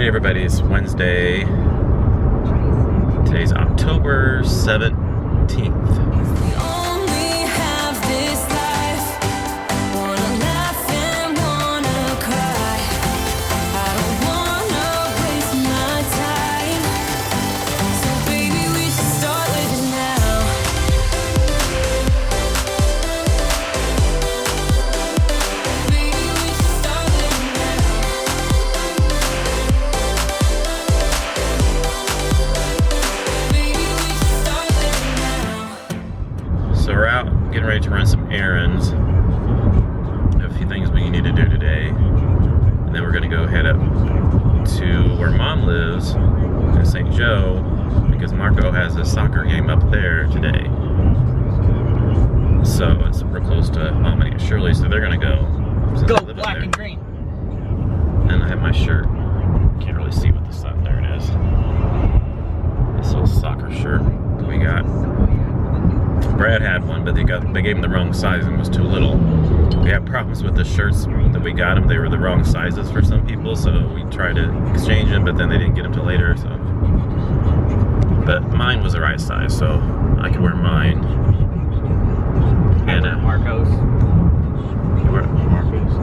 morning, everybody. It's Wednesday. Today's October 17th. So we're out getting ready to run some errands. Have a few things we need to do today. And then we're gonna go head up to where Mom lives in St. Joe because Marco has a soccer game up there today. So it's real close to Mom and Aunt Shirley, so they're gonna go. Go black and green. And I have my shirt. Can't really see with the sun. There it is. This little soccer shirt that we got. Brad had one, but they gave him the wrong size and it was too little. We had problems with the shirts that we got him. They were the wrong sizes for some people, so we tried to exchange them, but then they didn't get them till later. So, but mine was the right size, so I could wear mine. And Marco's. You wear Marco's?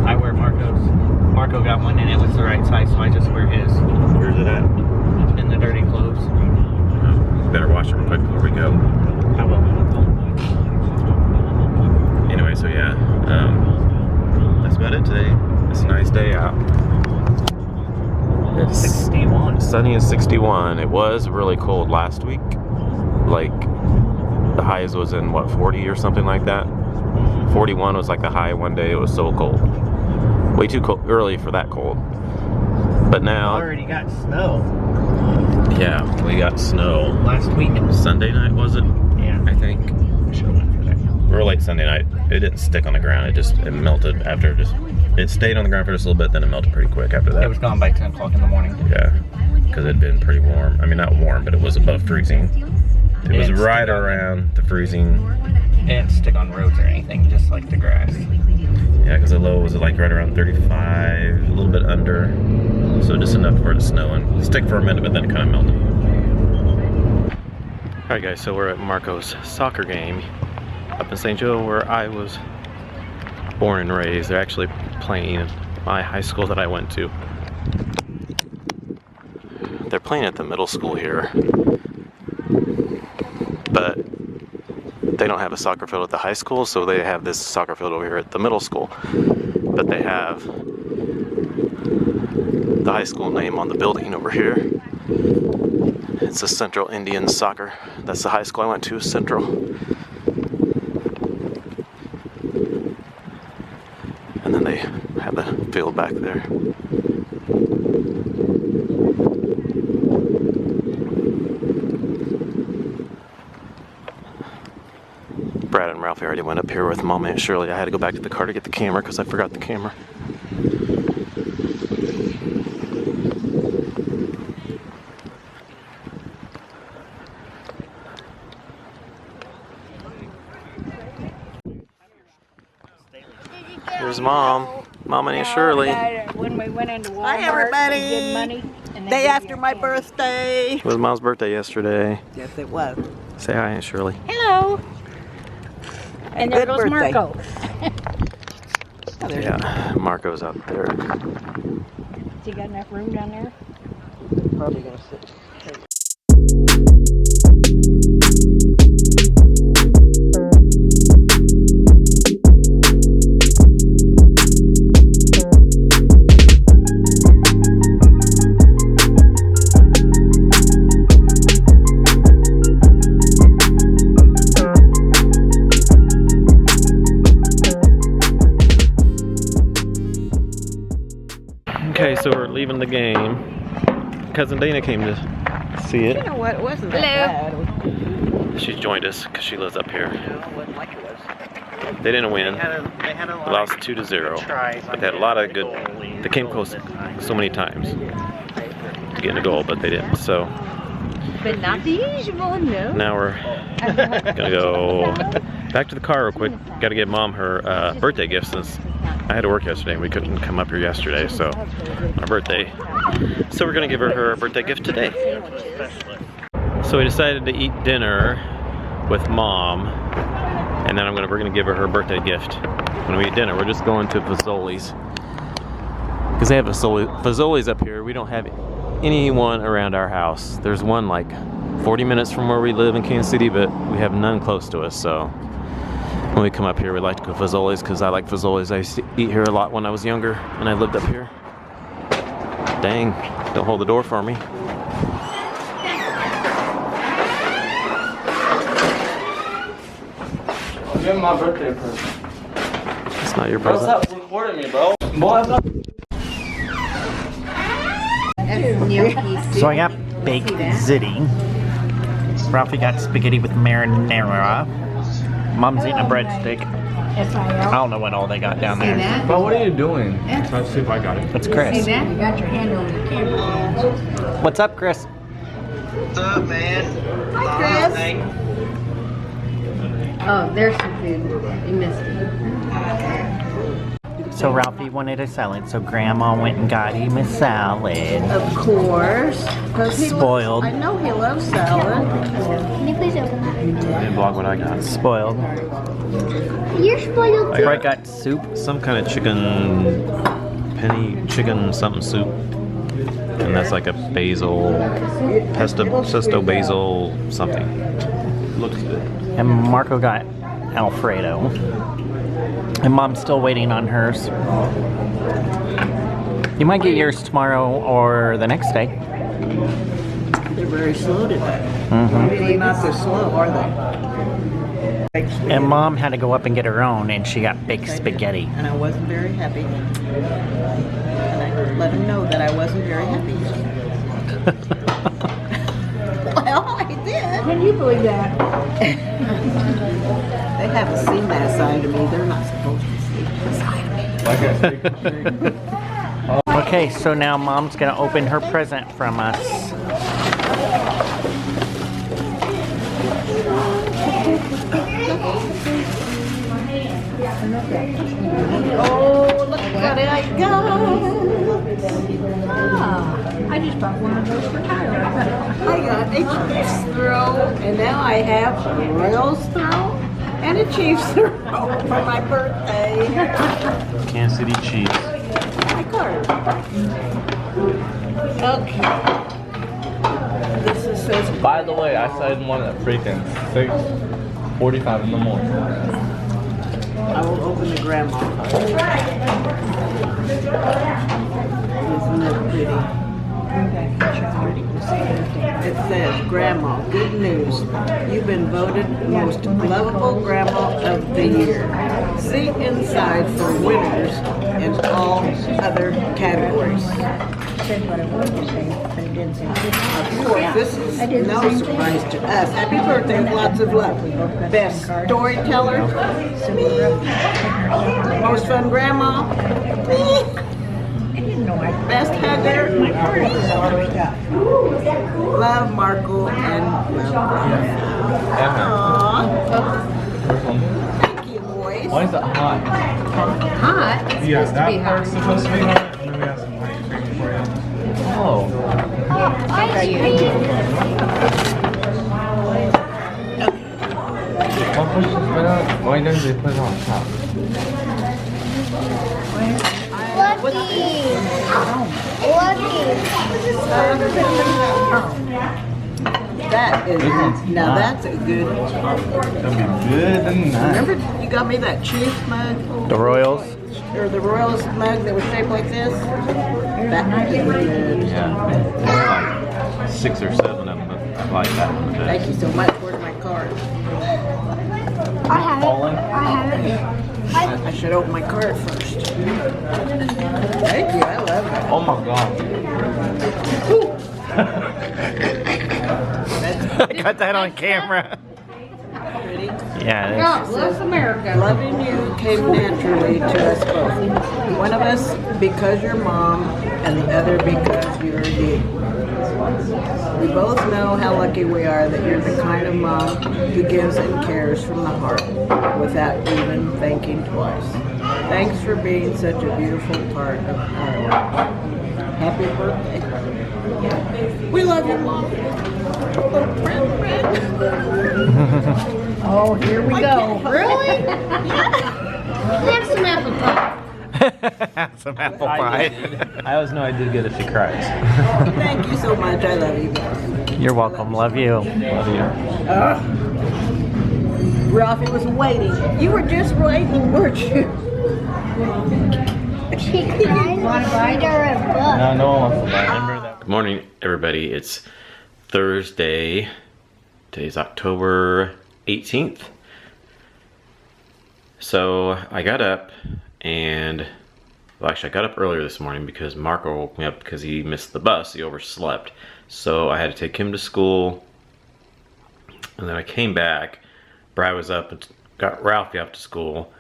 I wear Marco's. Marco got one and it was the right size, so I just wear his. Where's it at? In the dirty clothes. Oh, better wash it real quick before we go. I will. Anyway, so yeah, that's about it today. It's a nice day out. It's 61. Sunny and 61. It was really cold last week. Like, the highs was in, what, 40 or something like that? 41 was like the high one day. It was so cold. Way too cold, early for that cold. But now... Already got snow. Yeah, we got snow. Last week. Sunday night, was it? Yeah. I think. Real late Sunday night. It didn't stick on the ground. It melted after it stayed on the ground for just a little bit, then it melted pretty quick after that. It was gone by 10 o'clock in the morning. Yeah, because it had been pretty warm. I mean, not warm, but it was above freezing. It was right around the freezing. It didn't stick on roads or anything, just like the grass. Yeah, because the low was like right around 35, a little bit under. So just enough for it to snow and stick for a minute, but then it kind of melted. Alright guys, so we're at Marco's soccer game up in St. Joe where I was born and raised. They're actually playing at my high school that I went to. They're playing at the middle school here, but they don't have a soccer field at the high school, so they have this soccer field over here at the middle school. But they have the high school name on the building over here. It's a Central Indian Soccer. That's the high school I went to, Central. And then they have the field back there. Brad and Ralphie already went up here with Mom and Aunt Shirley. I had to go back to the car to get the camera because I forgot the camera. Here's Mom and Aunt Shirley. When we went into Walmart, hi everybody. we did money, and Day after my birthday. It was Mom's birthday yesterday. Yes, it was. Say hi, Aunt Shirley. Hello. And there Good goes birthday. Marco. Yeah, Marco's out there. Has he got enough room down there? Probably gonna sit. Okay, so we're leaving the game. Cousin Dana came to see it. You know what? It wasn't that bad. She's joined us because she lives up here. It wasn't like it was. They didn't win. They had a They lost 2-0. But they had a lot of good. They came close so many times to getting a goal, but they didn't. So But not the usual, no. now we're gonna go Back to the car real quick. Got to give Mom her birthday gift since I had to work yesterday and we couldn't come up here yesterday, so on her birthday. So we're gonna give her birthday gift today. So we decided to eat dinner with Mom, and then we're gonna give her birthday gift when we eat dinner. We're just going to Fazoli's because they have Fazoli's up here. We don't have anyone around our house. There's one like 40 minutes from where we live in Kansas City, but we have none close to us. So when we come up here, we like to go to Fazoli's because I like Fazoli's. I used to eat here a lot when I was younger and I lived up here. Dang, don't hold the door for me. Give me my birthday present. It's not your present. What's up? Recording me, bro. Boy, I'm not. So I got baked ziti. Ralphie got spaghetti with marinara. Mom's eating a breadstick. I don't know what all they got down there. Bro, what are you doing? Let's see if I got it. That's Chris. You got your hand on the camera. What's up, Chris? What's up, man? Hi, Chris. Oh, there's some food. You missed it. So Ralphie wanted a salad, so Grandma went and got him a salad. Of course. Spoiled. I know he loves salad. Can you please open that? And vlog what I got. Spoiled. You're spoiled too. I got soup. Some kind of penny chicken something soup. And that's like a basil, pesto basil something. Looks good. And Marco got Alfredo. And Mom's still waiting on hers. You might get yours tomorrow or the next day. They're very slow today. Really not so slow, are they? And Mom had to go up and get her own, and she got baked spaghetti. And I wasn't very happy. And I let them know that I wasn't very happy. Well, I did. Can you believe that? They haven't seen that side of me. They're not supposed to see that side of me. Okay, so now Mom's gonna open her present from us. Oh, look what I got. I just bought one of those for Tyler. I got a Chiefs throw, and now I have a Royals throw and a Chiefs throw for my birthday. Kansas City Chiefs. My card. Okay. This is says. By the way, I signed one at freaking 6:45 in the morning. I will open the grandma card. Isn't it pretty? It says, Grandma, good news. You've been voted most lovable grandma of the year. See inside for winners in all other categories. Of course, this is no surprise to us. Happy birthday, lots of love. Best storyteller, me. Most fun grandma, me. Best hugger, love Marco and love Aww. Thank you, boys. Why is it hot? Hot? It's supposed to be hot. supposed to be hot. And then we have some ice cream for you. Oh. Ice cream. Why don't they put it on top? Lucky. Lucky. That is, now that's a good, That'd be good and nice. remember you got me that Chiefs mug? The Royals. Or the Royals mug that was shaped like this? That would be good. Yeah. There's like 6 or 7 of them, but I like that one the best. Thank you so much. Where's my card? I have it. I have it. I should open my card first. Thank you. I love that. Oh my god. I got that on camera. Pretty. Yeah. God bless America. Loving you came naturally to us both. One of us because your mom, and the other because you're deep. We both know how lucky we are that you're the kind of mom who gives and cares from the heart without even thinking twice. Thanks for being such a beautiful part of our life. Happy birthday. We love you, Mom. Oh, here we go. Really? Have some apple pie. Some apple pie. I always know I did good if she cries. Thank you so much. I love you guys. You're welcome. Love you. Love you. Ralphie was waiting. You were just waiting, weren't you? She cried. Want to read her a book? No, no one wants to buy. Remember that. Good morning, everybody. It's Thursday. Today's October 18th. So I got up and, well, actually I got up earlier this morning because Marco woke me up because he missed the bus. He overslept. So I had to take him to school. And then I came back. Brad was up and got Ralphie off to school.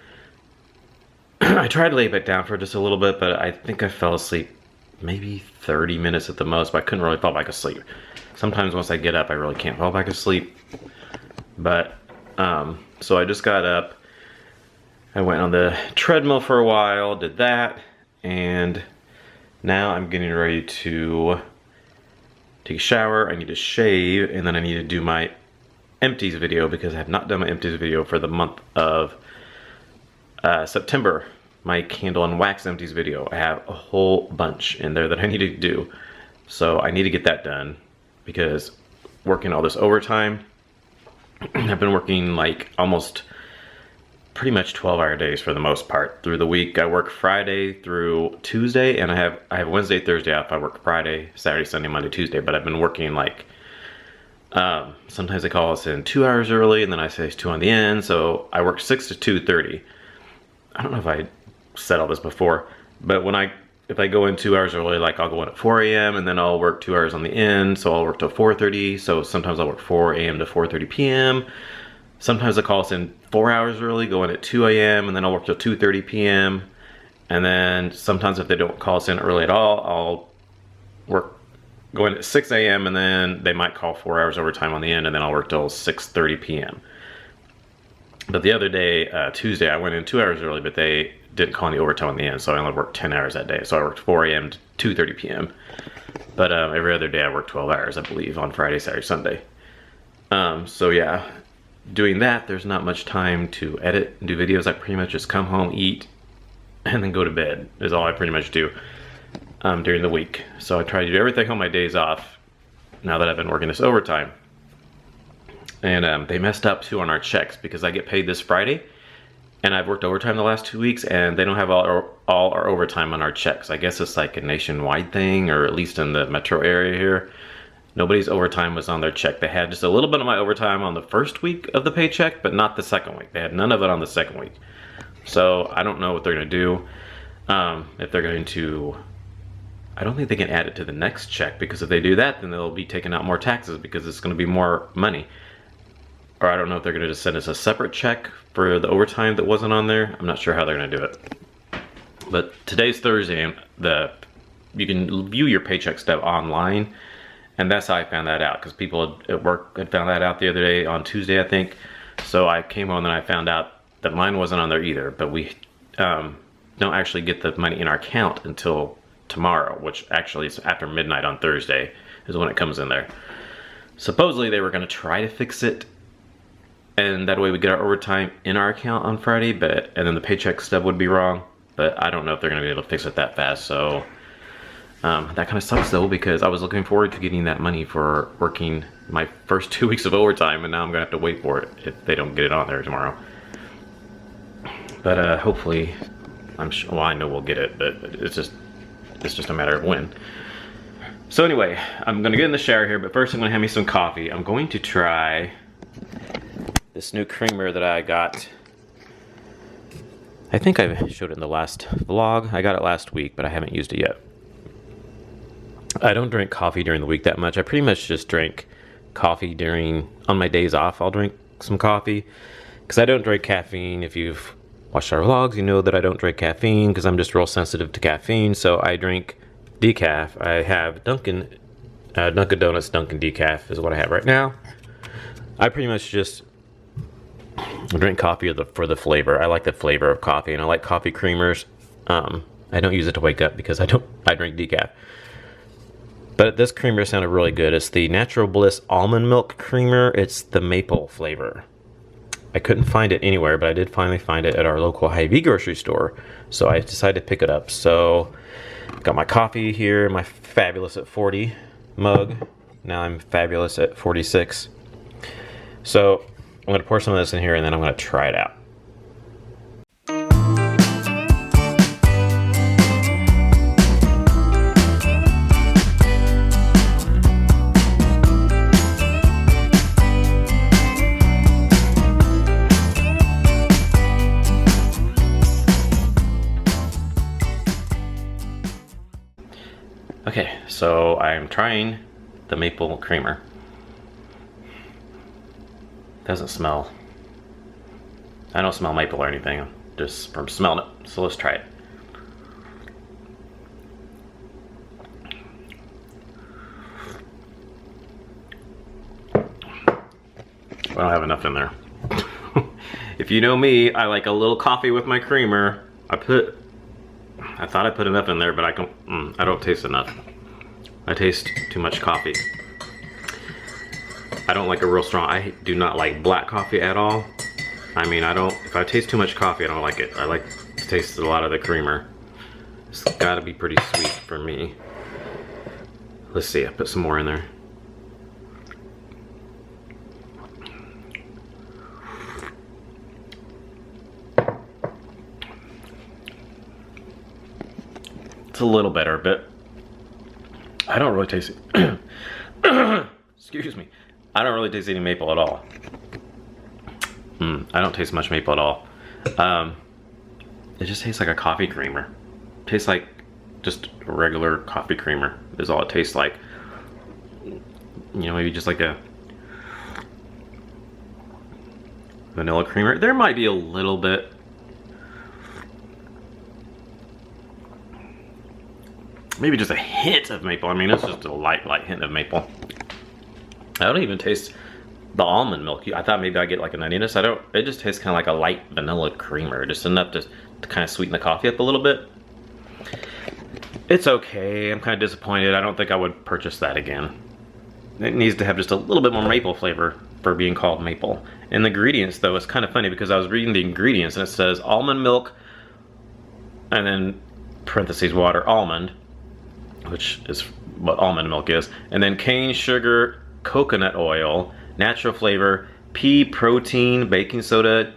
I tried to lay back down for just a little bit, but I think I fell asleep maybe 30 minutes at the most, but I couldn't really fall back asleep. Sometimes once I get up, I really can't fall back asleep. But, so I just got up. I went on the treadmill for a while, did that, and now I'm getting ready to take a shower. I need to shave, and then I need to do my empties video because I have not done my empties video for the month of September. My candle and wax empties video. I have a whole bunch in there that I need to do. So I need to get that done because working all this overtime, I've been working like almost pretty much 12-hour days for the most part through the week. I work Friday through Tuesday, and I have Wednesday, Thursday off. I work Friday, Saturday, Sunday, Monday, Tuesday, but I've been working like sometimes they call us in 2 hours early, and then I say it's 2 on the end, so I work 6 to 2:30. I don't know if I said all this before, but if I go in 2 hours early, like I'll go in at 4 a.m. and then I'll work 2 hours on the end, so I'll work till 4:30. So sometimes I'll work 4 a.m. to 4:30 p.m. Sometimes they call us in 4 hours early, go in at 2 a.m. and then I'll work till 2:30 p.m. And then sometimes if they don't call us in early at all, I'll go in at 6 a.m. and then they might call 4 hours overtime on the end, and then I'll work till 6:30 p.m. But the other day, Tuesday, I went in 2 hours early, but they didn't call any overtime on the end, so I only worked 10 hours that day. So I worked 4 a.m. to 2:30 p.m. But every other day I worked 12 hours, I believe, on Friday, Saturday, Sunday. So yeah, doing that, there's not much time to edit and do videos. I pretty much just come home, eat, and then go to bed is all I pretty much do during the week. So I try to do everything on my days off now that I've been working this overtime. And they messed up too on our checks because I get paid this Friday, and I've worked overtime the last 2 weeks, and they don't have all our overtime on our checks. I guess it's like a nationwide thing, or at least in the metro area here. Nobody's overtime was on their check. They had just a little bit of my overtime on the first week of the paycheck, but not the second week. They had none of it on the second week. So I don't know what they're going to do. If they're going to, I don't think they can add it to the next check, because if they do that, then they'll be taking out more taxes because it's going to be more money. Or I don't know if they're going to just send us a separate check for the overtime that wasn't on there. I'm not sure how they're going to do it. But today's Thursday, and you can view your paycheck stub online, and that's how I found that out, because people at work had found that out the other day on Tuesday, I think. So I came home and I found out that mine wasn't on there either, but we don't actually get the money in our account until tomorrow, which actually is after midnight on Thursday is when it comes in there. Supposedly they were going to try to fix it, and that way we get our overtime in our account on Friday, and then the paycheck stub would be wrong. But I don't know if they're going to be able to fix it that fast. So that kind of sucks though, because I was looking forward to getting that money for working my first 2 weeks of overtime, and now I'm going to have to wait for it if they don't get it on there tomorrow. But hopefully, I'm sure. Well, I know we'll get it, but it's just a matter of when. So anyway, I'm going to get in the shower here, but first I'm going to have me some coffee. I'm going to try this new creamer that I got. I think I showed it in the last vlog. I got it last week, but I haven't used it yet. I don't drink coffee during the week that much. I pretty much just drink coffee on my days off. I'll drink some coffee because I don't drink caffeine. If you've watched our vlogs, you know that I don't drink caffeine because I'm just real sensitive to caffeine. So I drink decaf. I have Dunkin' Donuts Dunkin' decaf is what I have right now. I pretty much just drink coffee for the flavor. I like the flavor of coffee, and I like coffee creamers. I don't use it to wake up because I drink decaf. But this creamer sounded really good. It's the Natural Bliss Almond Milk Creamer. It's the maple flavor. I couldn't find it anywhere, but I did finally find it at our local Hy-Vee grocery store. So I decided to pick it up. So got my coffee here, my Fabulous at 40 mug. Now I'm Fabulous at 46. So I'm going to pour some of this in here, and then I'm going to try it out. Okay, so I'm trying the maple creamer. Doesn't smell. I don't smell maple or anything, just from smelling it. So let's try it. I don't have enough in there. If you know me, I like a little coffee with my creamer. I thought I put enough in there, but I don't taste enough. I taste too much coffee. I don't like a real strong, I do not like black coffee at all. I mean, if I taste too much coffee, I don't like it. I like to taste a lot of the creamer. It's gotta be pretty sweet for me. Let's see, I put some more in there. It's a little better, but I don't really taste it. Excuse me. I don't really taste any maple at all. I don't taste much maple at all. It just tastes like a coffee creamer. It tastes like just a regular coffee creamer is all it tastes like. You know, maybe just like a vanilla creamer. There might be a little bit. Maybe just a hint of maple. I mean, it's just a light hint of maple. I don't even taste the almond milk. I thought maybe I'd get like a nuttiness. It just tastes kind of like a light vanilla creamer. Just enough to kind of sweeten the coffee up a little bit. It's okay. I'm kind of disappointed. I don't think I would purchase that again. It needs to have just a little bit more maple flavor for being called maple. And the ingredients, though, it's kind of funny because I was reading the ingredients and it says almond milk and then parentheses water almond, which is what almond milk is, and then cane sugar, coconut oil, natural flavor, pea protein, baking soda,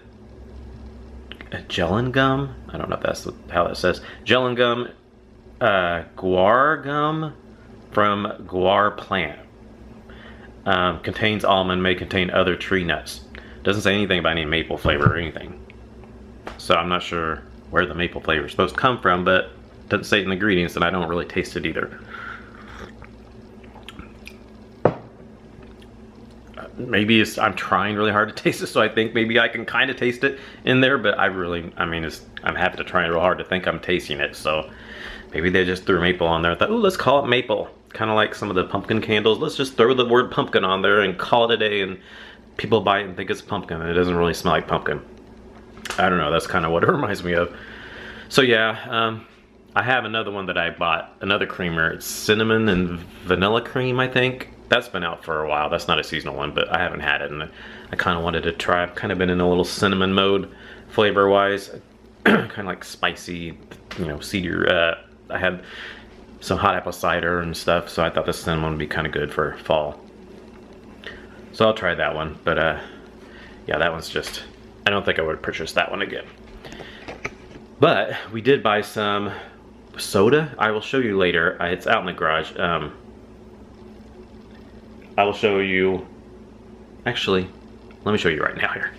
gellan gum. I don't know if that's how that says. Gellan gum, guar gum from guar plant. Contains almond, may contain other tree nuts. Doesn't say anything about any maple flavor or anything. So I'm not sure where the maple flavor is supposed to come from, but doesn't say it in the ingredients, and I don't really taste it either. Maybe I'm trying really hard to taste it, so I think maybe I can kind of taste it in there, but I'm happy to try real hard to think I'm tasting it, so maybe they just threw maple on there. I thought, ooh, let's call it maple. Kind of like some of the pumpkin candles. Let's just throw the word pumpkin on there and call it a day, and people buy it and think it's pumpkin, and it doesn't really smell like pumpkin. I don't know, that's kind of what it reminds me of. So yeah, I have another one that I bought, another creamer. It's cinnamon and vanilla cream, I think. That's been out for a while. That's not a seasonal one, but I haven't had it, and I kind of wanted to try. I've kind of been in a little cinnamon mode, flavor-wise. Kind of like spicy, you know, cedar. I had some hot apple cider and stuff, so I thought the cinnamon would be kind of good for fall. So I'll try that one, but yeah, that one's just, I don't think I would purchase that one again. But we did buy some soda. I will show you later. It's out in the garage. I will show you, actually, let me show you right now here.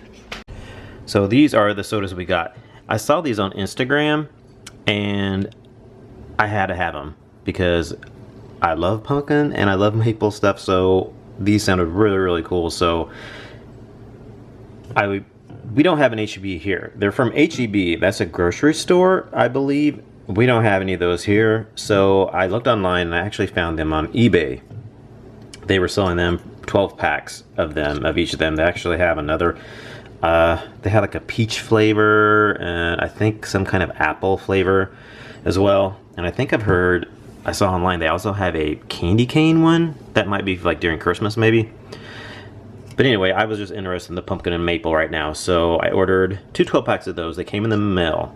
So these are the sodas we got. I saw these on Instagram and I had to have them because I love pumpkin and I love maple stuff, so these sounded really, really cool. So we don't have an H-E-B here. They're from H-E-B. That's a grocery store, I believe. we don't have any of those here, so I looked online and I actually found them on eBay. They were selling them 12 packs of them, of each of them. They actually have another, they had like a peach flavor and I think some kind of apple flavor as well. And I think I saw online they also have a candy cane one that might be like during Christmas maybe. But anyway, I was just interested in the pumpkin and maple right now, so I ordered 2 12 packs of those. They came in the mail.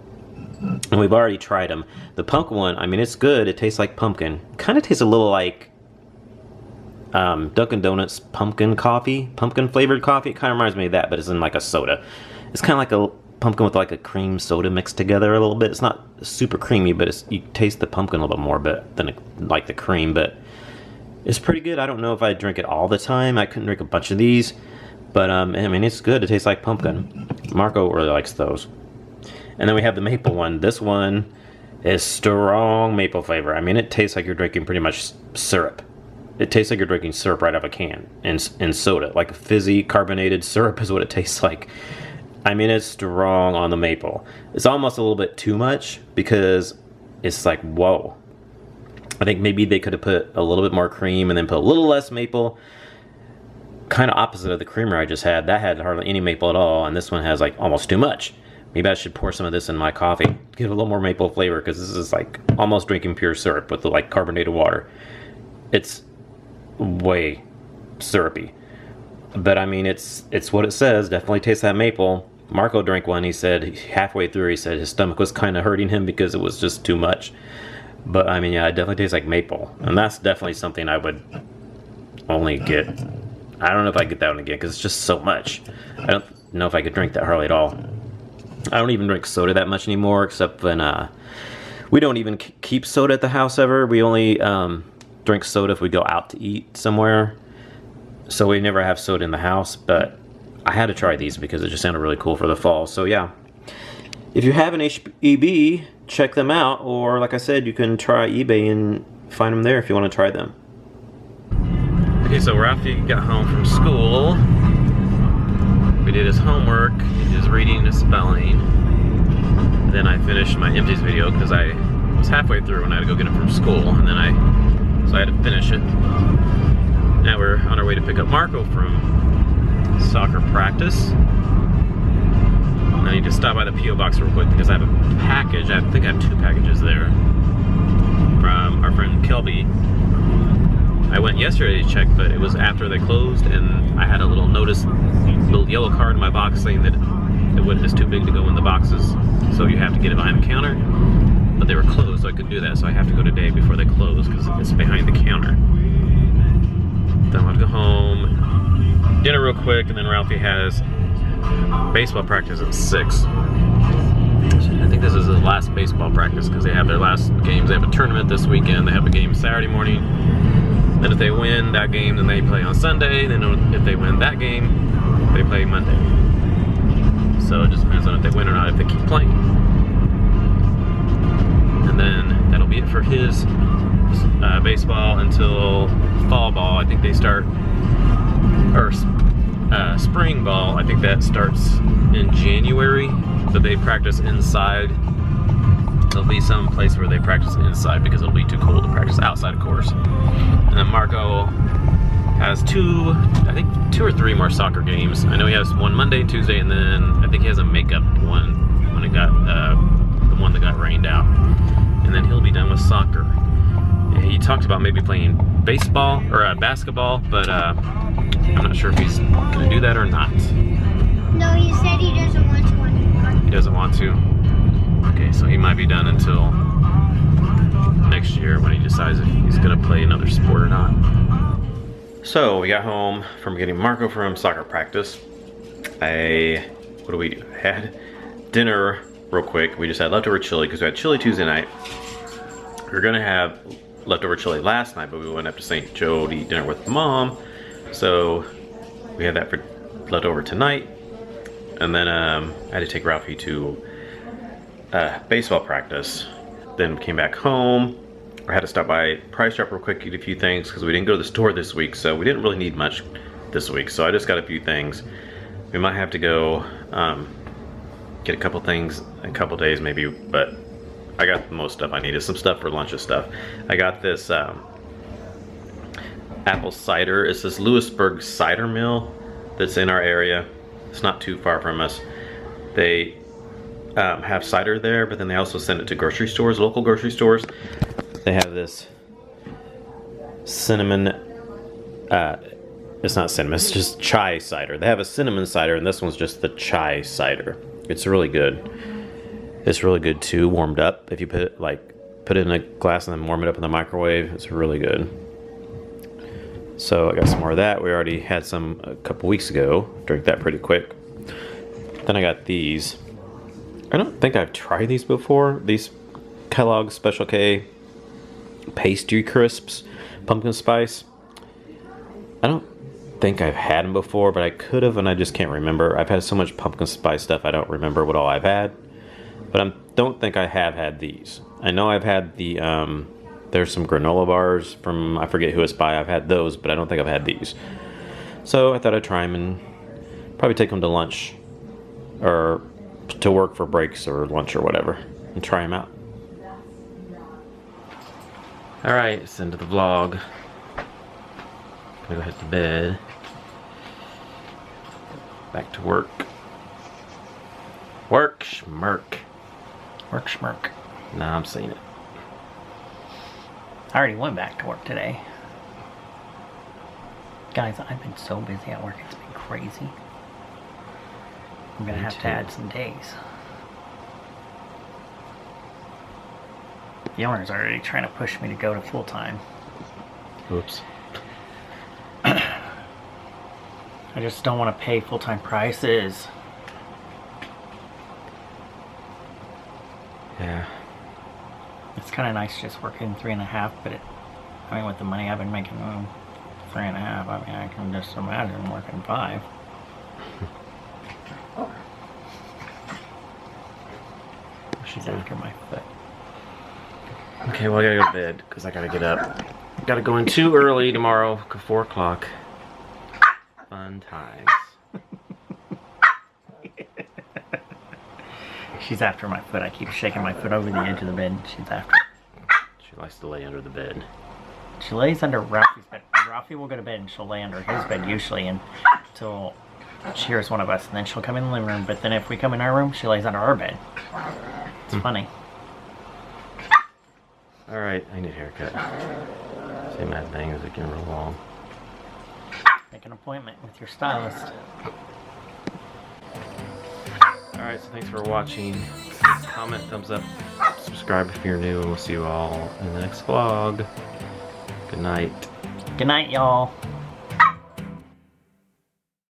And we've already tried them. The pumpkin one, I mean, it's good. It tastes like pumpkin. Kind of tastes a little like Dunkin' Donuts pumpkin coffee, pumpkin flavored coffee. It kind of reminds me of that, but it's in like a soda. It's kind of like a pumpkin with like a cream soda mixed together a little bit. It's not super creamy, but you taste the pumpkin a little bit more than like the cream. But it's pretty good. I don't know if I drink it all the time. I couldn't drink a bunch of these, but I mean, it's good. It tastes like pumpkin. Marco really likes those. And then we have the maple one. This one is strong maple flavor. I mean, it tastes like you're drinking pretty much syrup. It tastes like you're drinking syrup right out of a can in soda. Like a fizzy carbonated syrup is what it tastes like. I mean, it's strong on the maple. It's almost a little bit too much because it's like, whoa. I think maybe they could have put a little bit more cream and then put a little less maple. Kind of opposite of the creamer I just had. That had hardly any maple at all, and this one has like almost too much. Maybe I should pour some of this in my coffee, give it a little more maple flavor, because this is like almost drinking pure syrup with the like carbonated water. It's way syrupy, but I mean, it's what it says. Definitely tastes that maple. Marco drank one. He said halfway through, he said his stomach was kind of hurting him because it was just too much. But I mean, yeah, it definitely tastes like maple, and that's definitely something I would only get. I don't know if I get that one again because it's just so much. I don't know if I could drink that hardly at all. I don't even drink soda that much anymore, except when we don't even keep soda at the house ever. We only drink soda if we go out to eat somewhere. So we never have soda in the house, but I had to try these because it just sounded really cool for the fall. So yeah, if you have an HEB, check them out, or like I said, you can try eBay and find them there if you want to try them. Okay, so Ralphie got home from school. We did his homework, his reading and his spelling. Then I finished my empties video because I was halfway through when I had to go get him from school, and then so I had to finish it. Now we're on our way to pick up Marco from soccer practice. I need to stop by the P.O. box real quick because I have a package. I think I have 2 packages there from our friend Kelby. I went yesterday to check, but it was after they closed, and I had a little little yellow card in my box saying that it's too big to go in the boxes, so you have to get it behind the counter. But they were closed, so I couldn't do that, so I have to go today before they close because it's behind the counter. Then I'm gonna go home, dinner real quick, and then Ralphie has baseball practice at 6. I think this is his last baseball practice because they have their last games. They have a tournament this weekend. They have a game Saturday morning. Then if they win that game, then they play on Sunday. Then if they win that game, they play Monday. So it just depends on if they win or not, if they keep playing. And then that'll be it for his baseball until fall ball. I think they start, or spring ball, I think that starts in January, but they practice inside. There'll be some place where they practice inside because it'll be too cold to practice outside, of course. And then Marco has 2 or 3 more soccer games. I know he has one Monday, Tuesday, and then I think he has a makeup one when it got the one that got rained out. And then he'll be done with soccer. He talked about maybe playing baseball or basketball, but I'm not sure if he's gonna do that or not. No, he said he doesn't want to anymore. He doesn't want to? Okay, so he might be done until next year when he decides if he's gonna play another sport or not. So we got home from getting Marco from soccer practice. What do we do? I had dinner real quick. We just had leftover chili because we had chili Tuesday night. We were gonna have leftover chili last night, but we went up to St. Joe to eat dinner with Mom. So we had that for leftover tonight. And then I had to take Ralphie to baseball practice. Then came back home. I had to stop by Price Drop real quick, get a few things because we didn't go to the store this week, so we didn't really need much this week. So I just got a few things. We might have to go get a couple things in a couple days maybe, but I got most stuff I needed. Some stuff for lunch and stuff. I got this apple cider. It's this Lewisburg cider mill that's in our area. It's not too far from us. They have cider there, but then they also send it to grocery stores, local grocery stores. They have this cinnamon, it's not cinnamon, it's just chai cider. They have a cinnamon cider, and this one's just the chai cider. It's really good. It's really good too, warmed up. If you put it in a glass and then warm it up in the microwave, it's really good. So I got some more of that. We already had some a couple weeks ago. Drank that pretty quick. Then I got these. I don't think I've tried these before. These Kellogg's Special K pastry crisps, pumpkin spice. I don't think I've had them before, but I could have, and I just can't remember. I've had so much pumpkin spice stuff, I don't remember what all I've had. But I don't think I have had these. I know I've had the, there's some granola bars from, I forget who it's by. I've had those, but I don't think I've had these. So I thought I'd try them and probably take them to lunch or to work for breaks or lunch or whatever and try them out. Alright, it's the end of the vlog. Gonna go head to bed. Back to work. Work schmirk. Work schmirk. Nah, I'm saying it. I already went back to work today. Guys, I've been so busy at work, it's been crazy. I'm gonna have to add some days. The owner's already trying to push me to go to full-time. Oops. I just don't want to pay full-time prices. Yeah. It's kind of nice just working 3.5, but I mean, with the money I've been making, 3.5, I mean, I can just imagine working 5. She's after my foot. Okay, well I gotta go to bed because I gotta get up. Gotta go in too early tomorrow, 4 o'clock. Fun times. She's after my foot. I keep shaking my foot over the edge of the bed. She's after it. She likes to lay under the bed. She lays under Ralphie's bed. Ralphie will go to bed and she'll lay under his bed usually until she hears one of us, and then she'll come in the living room. But then if we come in our room, she lays under our bed. It's funny. Alright, I need a haircut. Say my thing as it can roll along. Make an appointment with your stylist. Alright, so thanks for watching. Comment, thumbs up, subscribe if you're new, and we'll see you all in the next vlog. Good night. Good night, y'all.